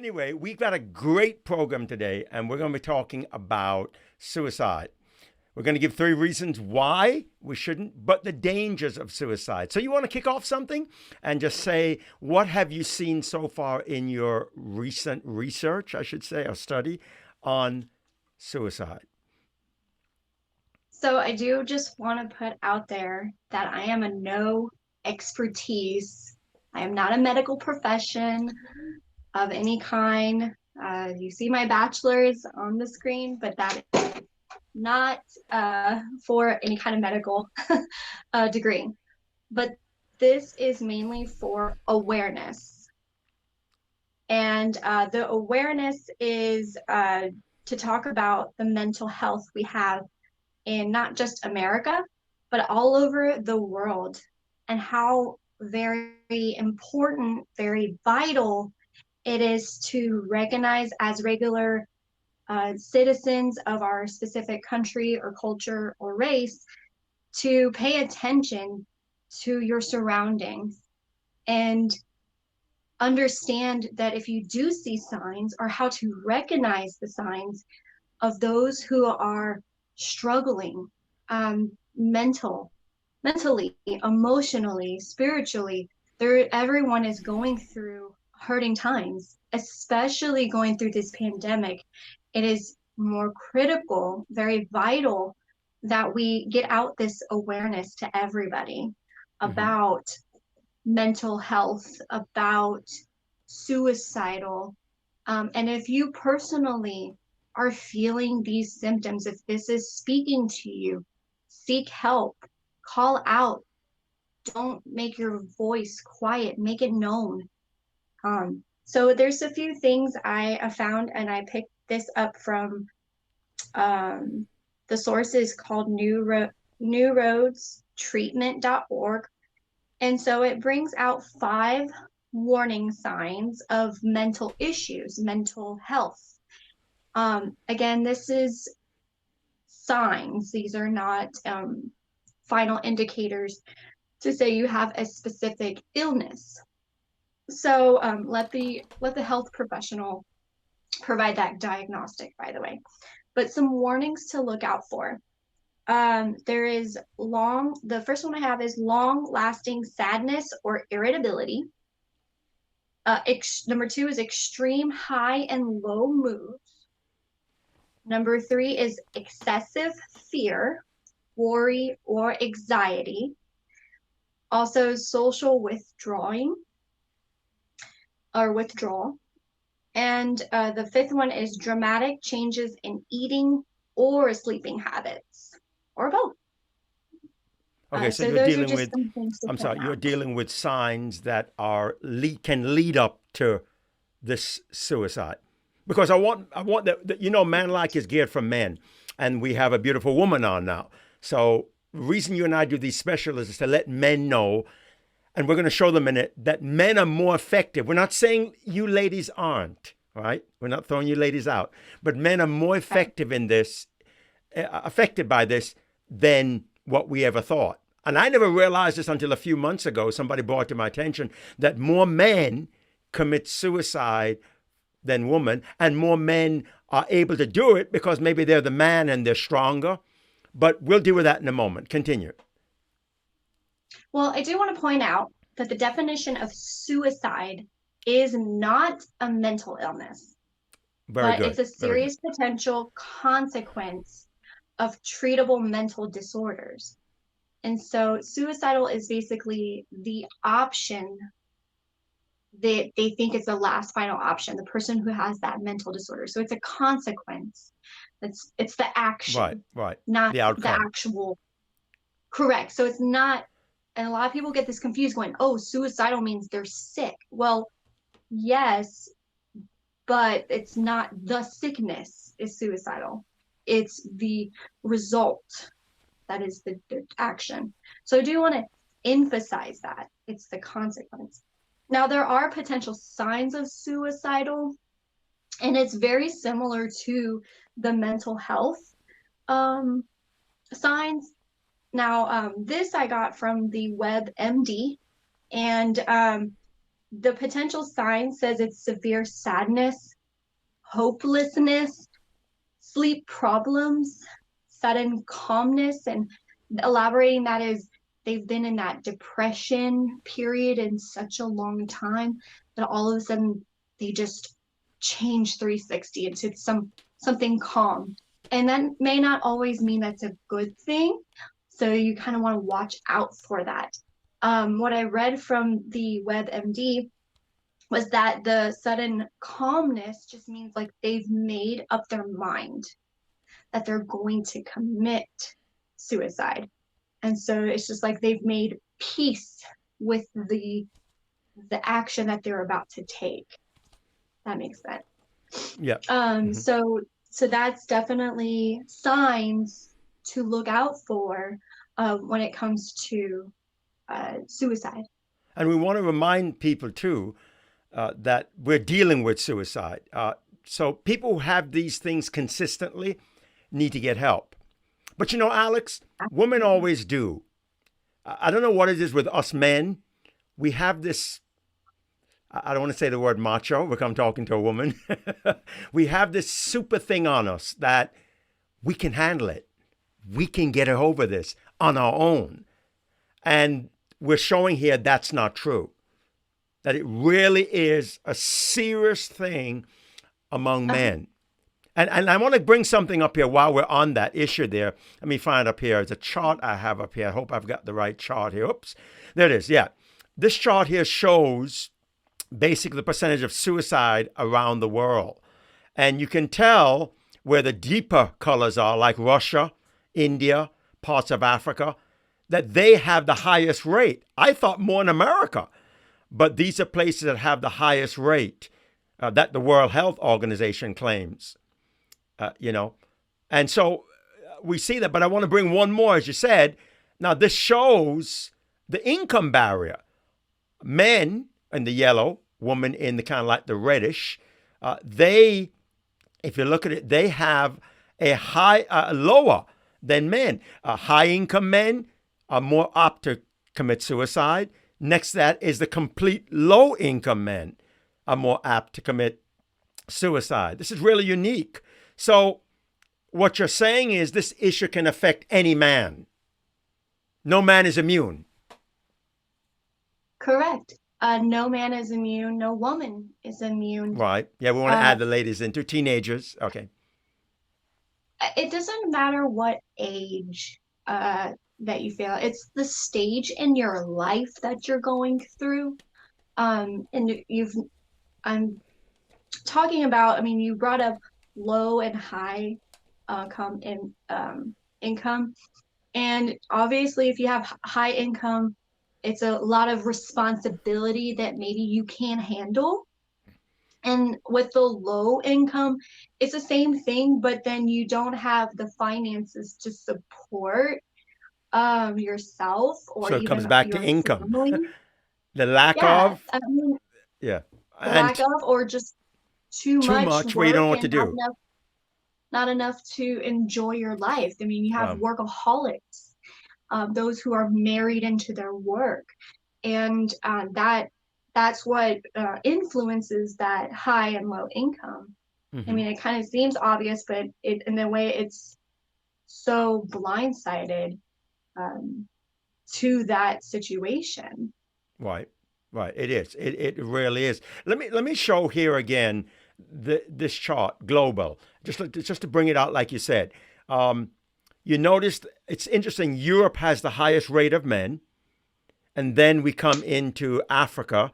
anyway, we've got a great program today, and we're going to be talking about suicide. We're going to give 3 reasons why we shouldn't, but the dangers of suicide. So, you want to kick off something and just say, what have you seen so far in your recent research, I should say, or study on suicide? So I do just want to put out there that I am a no expertise. I am not a medical profession of any kind. You see my bachelor's on the screen, but that is not for any kind of medical degree. But this is mainly for awareness. And the awareness is to talk about the mental health we have in not just America, but all over the world, and how very important, very vital it is to recognize as regular citizens of our specific country or culture or race to pay attention to your surroundings and understand that if you do see signs, or how to recognize the signs of those who are struggling mentally, emotionally, spiritually. Everyone is going through hurting times, especially going through this pandemic. It is more critical, very vital that we get out this awareness to everybody Mm-hmm. about mental health, about suicidal. And if you personally are feeling these symptoms, if this is speaking to you, seek help, call out. Don't make your voice quiet, make it known. So there's a few things I found, and I picked this up from um, the source is called newroadstreatment.org. And so it brings out 5 warning signs of mental issues, mental health. Again, this is signs. These are not final indicators to say you have a specific illness. So let the health professional provide that diagnostic, by the way. But some warnings to look out for. The first one I have is long lasting sadness or irritability. Number 2 is extreme high and low moods. Number 3 is excessive fear, worry, or anxiety. Also, social withdrawing or withdrawal. And the 5th one is dramatic changes in eating or sleeping habits, or both. Okay, so So you're those are dealing just with, some things to I'm point sorry, you're out. dealing with signs that are can lead up to this suicide. Because I want that, man like is geared for men, and we have a beautiful woman on now. So the reason you and I do these specials is to let men know, and we're going to show them in it, that men are more effective. We're not saying you ladies aren't, right? We're not throwing you ladies out, but men are more Okay. effective in this, affected by this than what we ever thought. And I never realized this until a few months ago. Somebody brought to my attention that more men commit suicide than women, and more men are able to do it because maybe they're the man and they're stronger. But we'll deal with that in a moment. Continue. Well, I do want to point out that the definition of suicide is not a mental illness, Very but it's good. a Very good. serious potential consequence of treatable mental disorders. And so suicidal is basically the option that they think is the last final option, the person who has that mental disorder. So it's a consequence. It's the Right, action, right. not The the outcome. actual correct. So it's not, and a lot of people get this confused going, oh, suicidal means they're sick. Well, yes, but it's not the sickness is suicidal. It's the result that is the action. So I do want to emphasize that it's the consequence. Now, there are potential signs of suicidal, and it's very similar to the mental health um, signs. Now, this I got from the WebMD, and the potential sign says it's severe sadness, hopelessness, sleep problems, sudden calmness, and elaborating that is they've been in that depression period in such a long time that all of a sudden they just change 360 into something calm. And that may not always mean that's a good thing. So you kind of want to watch out for that. What I read from the WebMD was that the sudden calmness just means like they've made up their mind that they're going to commit suicide. And so it's just like they've made peace with the action that they're about to take. That makes sense. Yeah. Um, Mhm. so so that's definitely signs to look out for when it comes to suicide. And we want to remind people too that we're dealing with suicide. So people who have these things consistently need to get help. But you know, Alex, women always do. I don't know what it is with us men. We have this, I don't want to say the word macho because I'm talking to a woman. We have this super thing on us that we can handle it. We can get over this on our own. And we're showing here that's not true. That it really is a serious thing among Uh-huh. men. And I want to bring something up here while we're on that issue there. Let me find up here. It's a chart I have up here. I hope I've got the right chart here. Oops. There it is. Yeah. This chart here shows basically the percentage of suicide around the world. And you can tell where the deeper colors are, like Russia, India, parts of Africa, that they have the highest rate. I thought more in America, but these are places that have the highest rate that the World Health Organization claims. You know, and so we see that. But I want to bring one more, as you said. Now this shows the income barrier. Men in the yellow, women in the kind of like the reddish. They, if you look at it, they have a high, lower than men. High income men are more apt to commit suicide. Next to that is the complete low income men are more apt to commit suicide. This is really unique. So, what you're saying is this issue can affect any man. No man is immune. Correct. No man is immune. No woman is immune. Right. Yeah, we want to Uh, add the ladies into teenagers. Okay. it doesn't matter what age that you feel. It's the stage in your life that you're going through. And I'm talking about, I mean, you brought up low and high income. And obviously, if you have high income, it's a lot of responsibility that maybe you can't handle. And with the low income, it's the same thing, but then you don't have the finances to support yourself or So it comes even back to your income. family. The lack Yeah, of, I mean, yeah, lack and of or just too too much much where you don't know work what to and not do. enough to enjoy your life. I mean, you have Um, workaholics, those who are married into their work, and that's what influences that high and low income. I mhm. mean, it kind of seems obvious, but it in a way it's so blindsided um, to that situation. Right, right. It is. It really is. Let me show here again this chart global. Just to bring it out, like you said. Um, you noticed it's interesting. Europe has the highest rate of men, and then we come into Africa,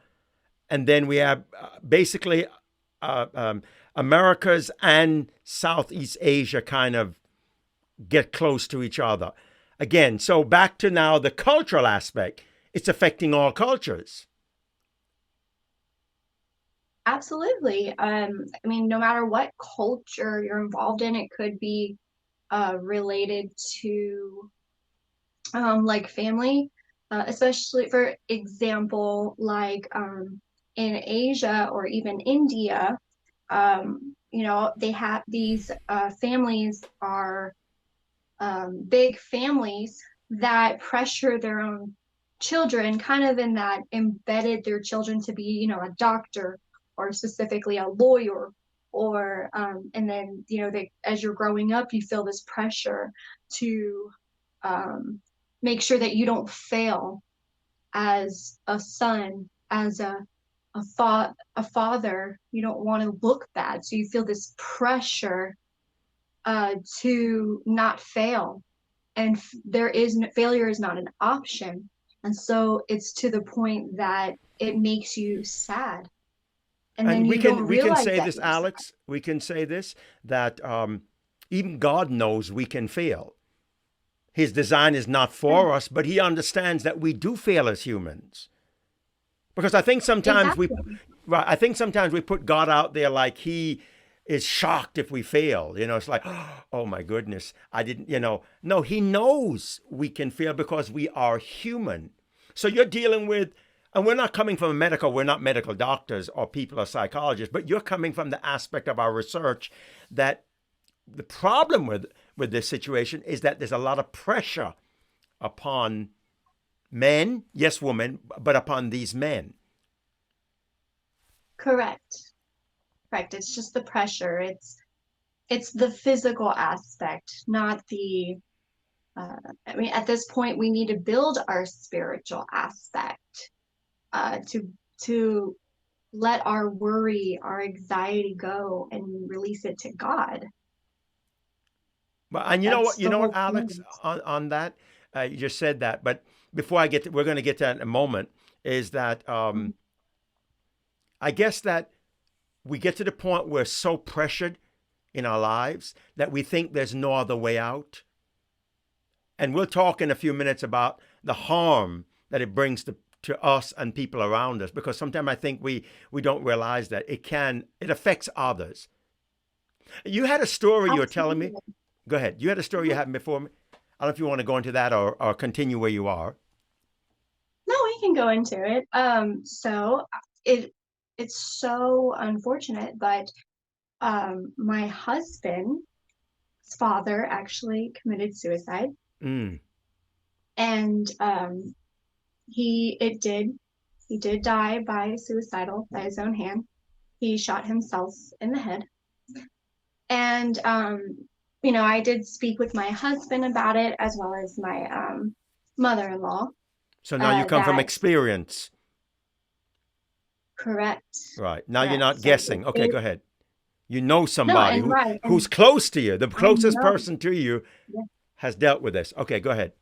and then we have basically uh, um, Americas and Southeast Asia kind of get close to each other. Again, so back to now the cultural aspect. It's affecting all cultures. Absolutely. I mean, no matter what culture you're involved in, it could be related to like family, especially for example, like in Asia or even India, they have these families are big families that pressure their own. children kind of in that embedded their children to be, a doctor or specifically a lawyer or and then they, as you're growing up you feel this pressure to um, make sure that you don't fail as a son, as a father. You don't want to look bad, so you feel this pressure to not fail, and failure is not an option. And so it's to the point that it makes you sad, and then And you don't we can realize say that this, you're sad. Alex. We can say this that even God knows we can fail. His design is not for us, but He understands that we do fail as humans. Because Exactly. I think sometimes we put God out there like He is shocked if we fail. It's like, oh my goodness, I didn't. No, He knows we can fail because we are human. So you're dealing with, and we're not medical doctors or people or psychologists, but you're coming from the aspect of our research that the problem with this situation is that there's a lot of pressure upon men, yes, women, but upon these men. Correct. Correct. It's just the pressure. It's the physical aspect, not the uh, I mean, at this point we need to build our spiritual aspect, to let our worry, our anxiety go and release it to God. But and That's you the know what, whole Alex, point. on that, you just said that, but before we're going to get to that in a moment. Is that I guess that we get to the point where we're so pressured in our lives that we think there's no other way out. And we'll talk in a few minutes about the harm that it brings to us and people around us, because sometimes I think we don't realize that it affects others. You had a story you were telling me. Absolutely. Go ahead. You had a story you Mhm. had before me. I don't know if you want to go into that or continue where you are. No, we can go into it. So it it's so unfortunate, but my husband's father actually committed suicide, Mm. and he did die by suicidal by his own hand. He shot himself in the head. And I did speak with my husband about it as well as my mother-in-law. So now you come from That experience. correct, Right. Now you're correct. not So guessing. Okay, go ahead. You know no, somebody and right, who's and close to you. The I closest know. person to you Yeah, has dealt with this. Okay, go ahead.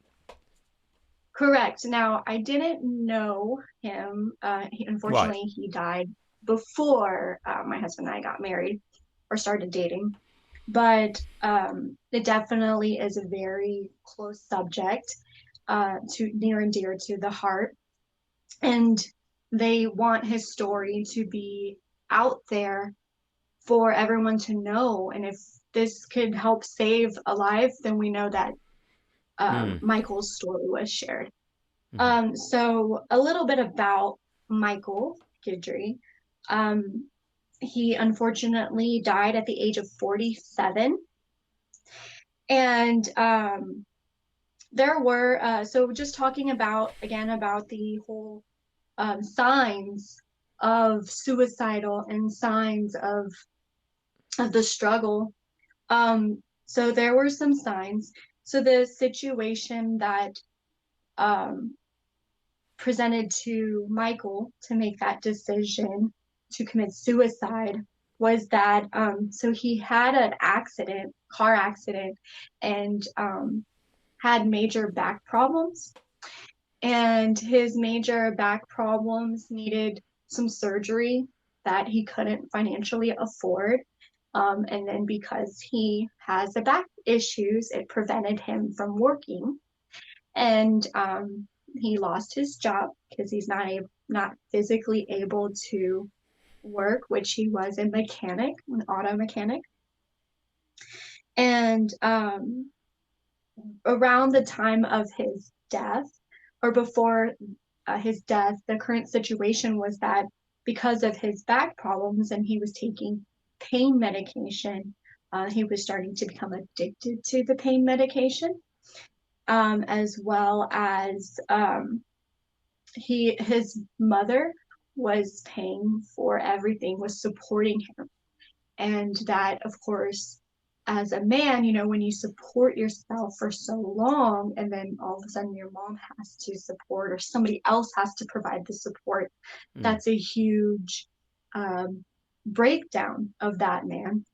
correct. Now I didn't know him. Right. Unfortunately, he died before my husband and I got married or started dating. But it definitely is a very close subject, to near and dear to the heart. And they want his story to be out there for everyone to know. And if this could help save a life, then we know that Mm. Michael's story was shared. Hmm. So a little bit about Michael Guidry. Um, he unfortunately died at the age of 47. And there were, so just talking about, again, about the whole signs of suicidal and signs of the struggle. So there were some signs. So the situation that um, presented to Michael to make that decision to commit suicide was that, so he had an accident, car accident, and had major back problems. And his major back problems needed some surgery that he couldn't financially afford. And then because he has the back issues, it prevented him from working. And he lost his job because he's not physically able to work, which he was a mechanic, an auto mechanic. And around the time of his death, or before his death, the current situation was that because of his back problems and he was taking pain medication, he was starting to become addicted to the pain medication, as well as his mother was paying for everything, was supporting him. And that, of course, as a man, when you support yourself for so long and then all of a sudden your mom has to support or somebody else has to provide the support, Mm. that's a huge um, breakdown of that man.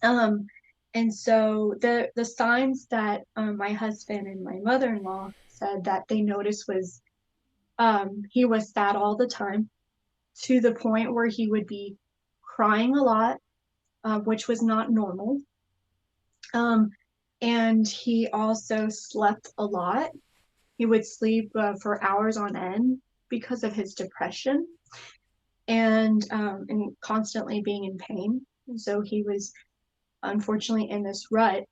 Um, and so the signs that my husband and my mother-in-law said that they noticed was he was sad all the time to the point where he would be crying a lot, which was not normal. Um, and he also slept a lot. He would sleep for hours on end because of his depression and constantly being in pain. And so he was unfortunately in this rut,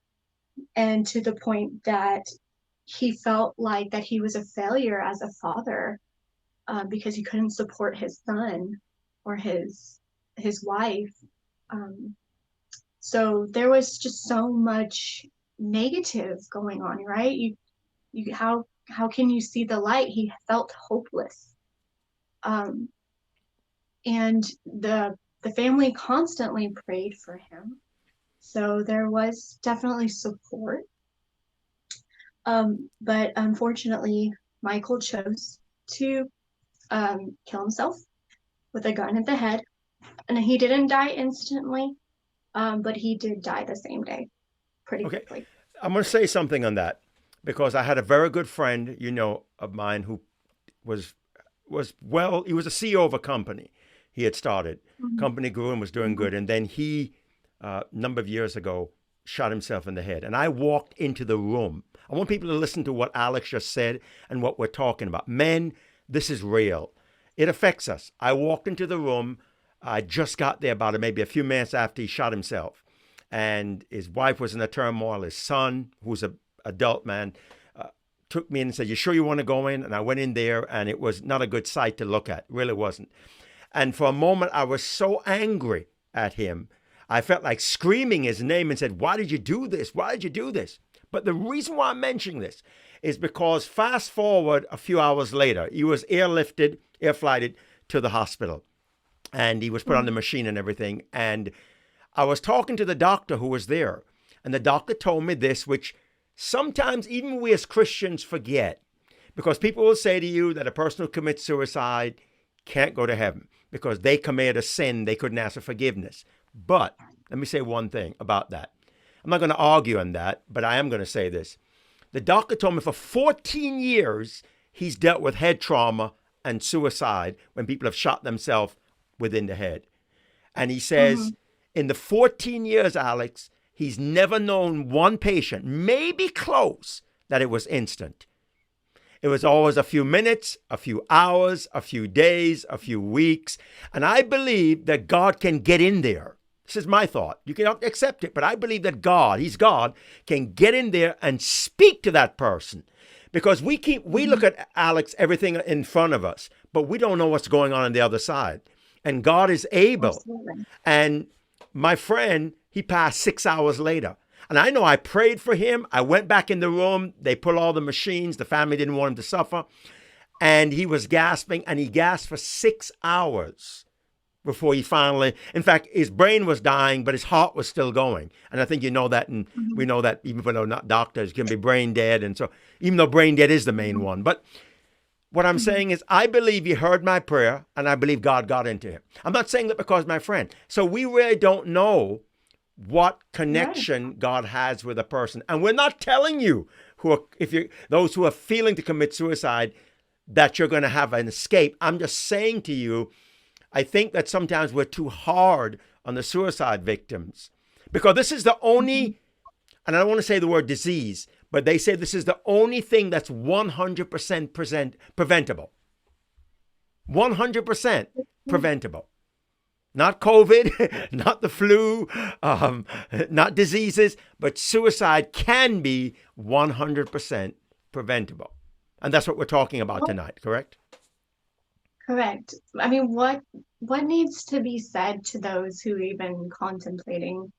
and to the point that he felt like that he was a failure as a father because he couldn't support his son or his wife. Um, so there was just so much negative going on, right? You how can you see the light? He felt hopeless, um, and the family constantly prayed for him. So there was definitely support, but unfortunately, Michael chose to kill himself with a gun at the head, and he didn't die instantly, but he did die the same day, pretty Okay, quickly. I'm going to say something on that because I had a very good friend, of mine who was he was a CEO of a company he had started. Mhm. Company grew and was doing Mhm. good, and then he, a number of years ago, shot himself in the head. And I walked into the room. I want people to listen to what Alex just said and what we're talking about. Men, this is real. It affects us. I walked into the room. I just got there about maybe a few minutes after he shot himself, and his wife was in a turmoil. His son, who's an adult man, took me in and said, "You sure you want to go in?" And I went in there, and it was not a good sight to look at. It really wasn't. And for a moment, I was so angry at him. I felt like screaming his name and said, "Why did you do this? Why did you do this?" But the reason why I'm mentioning this is because fast forward a few hours later, he was airlifted, air flighted to the hospital, and he was put on the Mhm. machine and everything. And I was talking to the doctor who was there, and the doctor told me this, which sometimes even we as Christians forget, because people will say to you that a person who commits suicide can't go to heaven because they committed a sin they couldn't ask for forgiveness. But let me say one thing about that. I'm not going to argue on that, but I am going to say this. The doctor told me for 14 years he's dealt with head trauma and suicide when people have shot themselves within the head. And he says, Mhm. in the 14 years, Alex, he's never known one patient, maybe close, that it was instant. It was always a few minutes, a few hours, a few days, a few weeks. And I believe that God can get in there. This is my thought. You cannot accept it, but I believe that God, He's God, can get in there and speak to that person. Because we look Mhm. at Alex, everything in front of us, but we don't know what's going on the other side. And God is able. Absolutely. And my friend, he passed 6 hours later. And I know I prayed for him. I went back in the room. They put all the machines. The family didn't want him to suffer. And he was gasping, and he gasped for 6 hours before he finally, in fact, his brain was dying, but his heart was still going. And I think you know that, and we Mhm. know that even though not doctors can be brain dead. And so, even though brain dead is the main Mhm. one. But what I'm Mhm. saying is, I believe he heard my prayer, and I believe God got into him. I'm not saying that because my friend. So we really don't know what Right. connection God has with a person, and we're not telling you who are, if you those who are feeling to commit suicide, that you're going to have an escape. I'm just saying to you, I think that sometimes we're too hard on the suicide victims because this is the Mhm. only, and I don't want to say the word disease, but they say this is the only thing that's 100% preventable. 100% preventable. Not COVID, not the flu, not diseases, but suicide can be 100% preventable. And that's what we're talking about Well, tonight, correct? correct. I mean, what needs to be said to those who even contemplating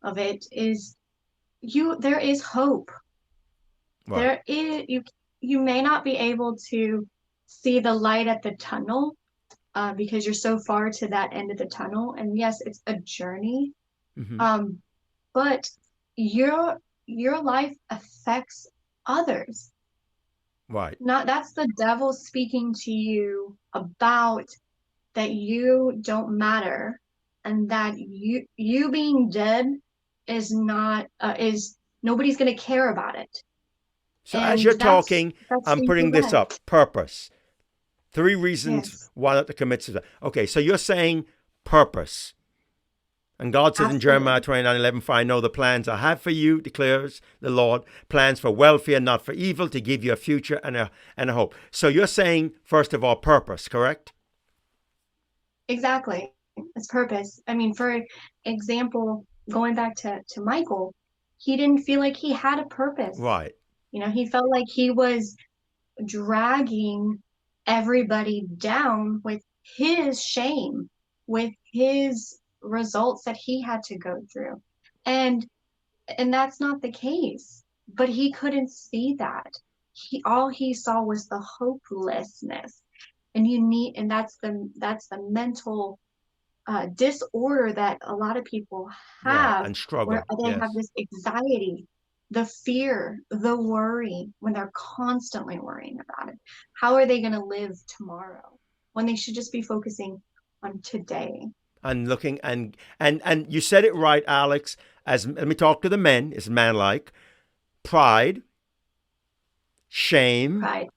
of it is there is hope. Right. There is you may not be able to see the light at the tunnel, because you're so far to that end of the tunnel. And yes, it's a journey. Hmm. Um, but your life affects others. Right. Not That's the devil speaking to you about that you don't matter, and that you being dead is not is nobody's going to care about it. So as And you're talking, that's I'm putting this up. incorrect. Purpose. 3 reasons Yes, why not to commit suicide. Okay, so you're saying purpose. And God says in Jeremiah absolutely. 29:11, for I know the plans I have for you, declares the Lord, plans for welfare, not for evil, to give you a future and a hope. So you're saying, first of all, purpose, correct? Exactly. It's purpose. I mean, for example, going back to Michael, he didn't feel like he had a purpose. Right. He felt like he was dragging everybody down with his shame, with his results that he had to go through. And that's not the case. But he couldn't see that. All he saw was the hopelessness. And that's the mental disorder that a lot of people Right. have, And where struggle. they have Yes. this anxiety, the fear, the worry, when they're constantly worrying about it. How are they going to live tomorrow when they should just be focusing on today? And looking and you said it right, Alex. As let me talk to the men, it's manlike. Pride, shame, Pride.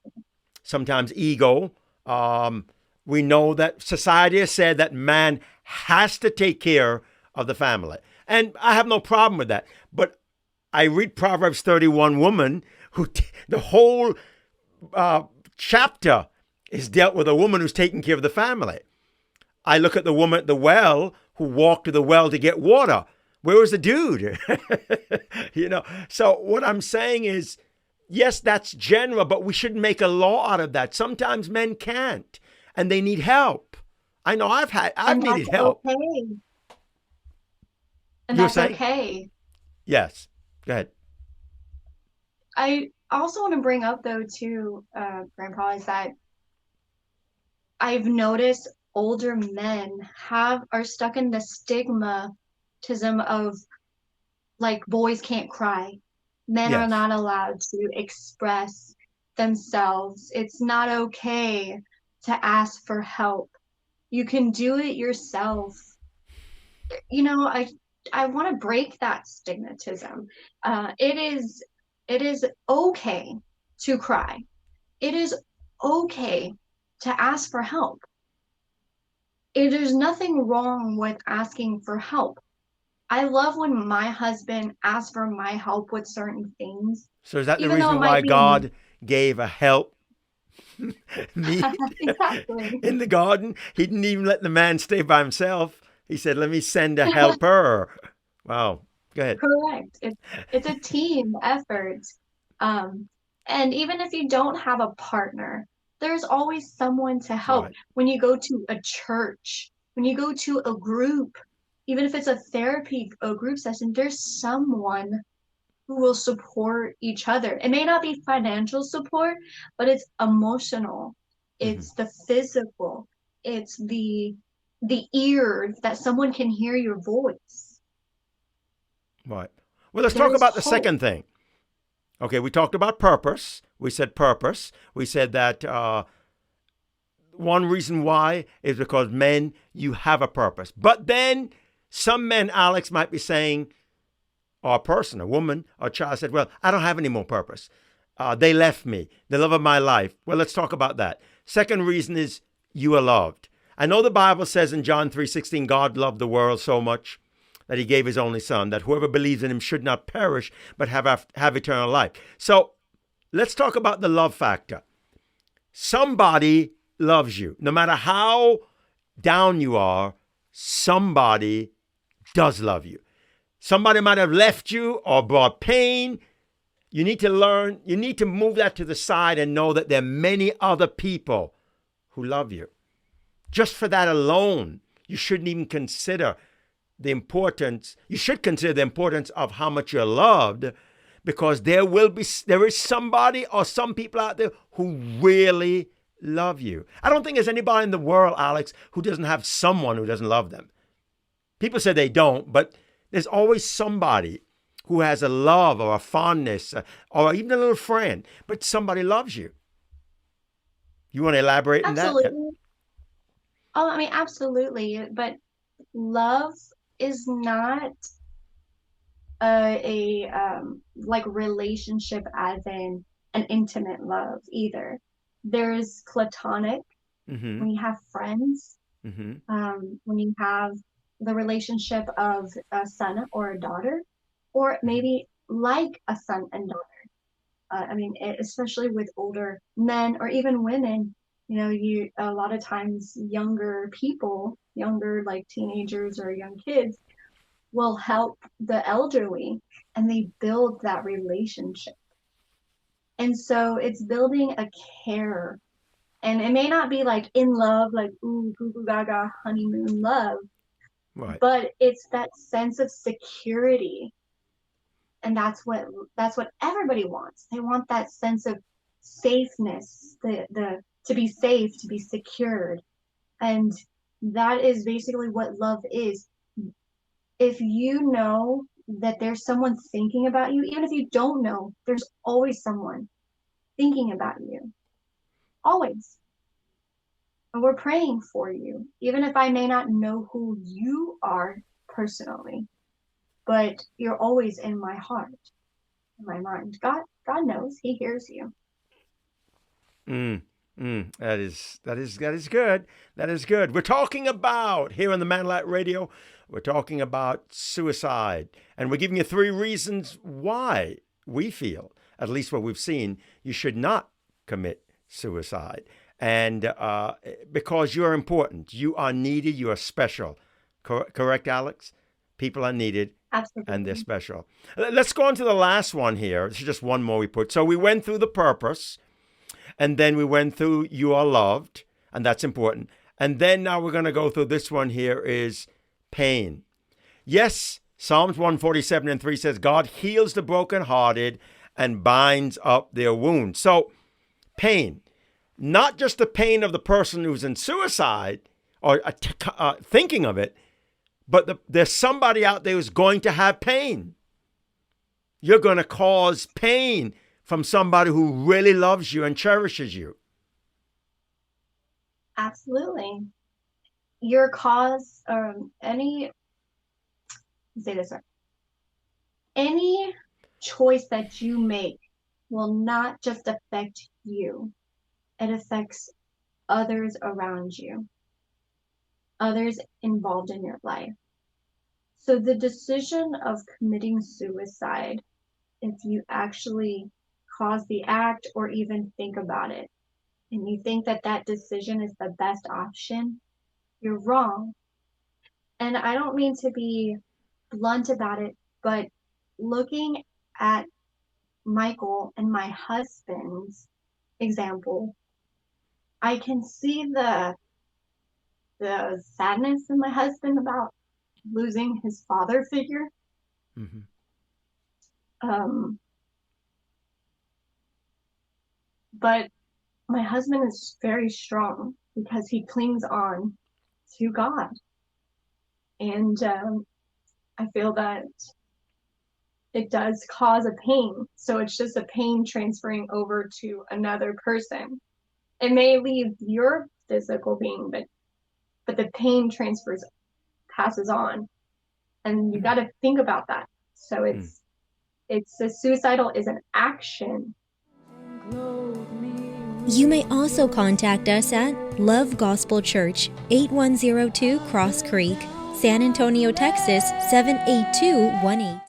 sometimes ego. Um, we know that society has said that man has to take care of the family. And I have no problem with that. But I read Proverbs 31 woman the whole uh, chapter is dealt with a woman who's taking care of the family. I look at the woman at the well who walked to the well to get water. Where was the dude? So what I'm saying is, yes, that's general, but we shouldn't make a law out of that. Sometimes men can't, and they need help. I know I've And that's needed help. okay. And You were that's saying? okay. Yes. Go ahead. I also want to bring up, though, too, Grandpa, is that I've noticed older men are stuck in the stigmatism of, like, boys can't cry. Men are Yes. not allowed to express themselves. It's not okay to ask for help. You can do it yourself. I want to break that stigmatism. It is okay to cry. It is okay to ask for help. There's nothing wrong with asking for help. I love when my husband asks for my help with certain things, So is that the even though it reason why might be God gave a help need exactly in the garden? He didn't even let the man stay by himself. He said, "Let me send a helper." Wow. Go ahead. correct. It's a team effort. Um, and even if you don't have a partner, there's always someone to help. Right. When you go to a church, when you go to a group, even if it's a group session, there's someone who will support each other. It may not be financial support, but it's emotional, Hmm. it's the physical, it's the ear that someone can hear your voice. Right. Well, let's There talk is about the hope. second thing. Okay, we talked about purpose. We said purpose. We said that one reason why is because men, you have a purpose. But then some men, Alex, might be saying, or a person, a woman, or a child said, well, I don't have any more purpose. They left me, the love of my life. Well, let's talk about that. Second reason is you are loved. I know the Bible says in John 3:16, God loved the world so much that he gave his only son, that whoever believes in him should not perish, but have eternal life. So let's talk about the love factor. Somebody loves you. No matter how down you are, somebody does love you. Somebody might have left you or brought pain. You need to move that to the side and know that there are many other people who love you. Just for that alone, you shouldn't even consider you should consider the importance of how much you're loved, because there is somebody or some people out there who really love you. I don't think there's anybody in the world, Alex, who doesn't have someone who doesn't love them. People say they don't, but there's always somebody who has a love or a fondness or even a little friend, but somebody loves you. You want to elaborate on that? Absolutely. Oh, I mean, absolutely. But love is not like relationship as in an intimate love either. There's platonic Mm-hmm. when you have friends, Mm-hmm. when you have the relationship of a son or a daughter, or maybe like a son and daughter. I mean, especially with older men or even women, you a lot of times younger people, younger like teenagers or young kids, will help the elderly and they build that relationship. And so it's building a care. And it may not be like in love, like ooh, goo goo gaga, honeymoon love, Right. but it's that sense of security. And that's what everybody wants. They want that sense of safeness, the to be safe, to be secured. And that is basically what love is. If you know that there's someone thinking about you, even if you don't know, there's always someone thinking about you. Always. And we're praying for you, even if I may not know who you are personally, but you're always in my heart, in my mind. God knows. He hears you. Mm, that is good. That is good. We're talking about here on the Manlight Radio. We're talking about suicide, and we're giving you 3 reasons why we feel, at least what we've seen, you should not commit suicide. And because you're important, you are needed, you are special. Correct, Alex? People are needed and they're Absolutely. special. Let's go on to the last one here. This is just one more we put. So we went through the purpose, and then we went through you are loved, and that's important. And then now we're going to go through this one here is pain. Yes, Psalms 147:3 says, God heals the brokenhearted and binds up their wounds. So pain, not just the pain of the person who's in suicide or thinking of it, but there's somebody out there who's going to have pain. You're going to cause pain from somebody who really loves you and cherishes you. Absolutely. Your cause, say this right. Any choice that you make will not just affect you. It affects others around you, others involved in your life. So the decision of committing suicide, if you actually cause the act or even think about it, and you think that that decision is the best option, you're wrong. And I don't mean to be blunt about it, but looking at Michael and my husband's example, I can see the sadness in my husband about losing his father figure. Mm-hmm. But my husband is very strong because he clings on to God. And I feel that it does cause a pain. So it's just a pain transferring over to another person. It may leave your physical being, but the pain passes on. And you got to think about that. So it's a suicidal is an action. You may also contact us at Love Gospel Church, 8102 Cross Creek, San Antonio, Texas 78218.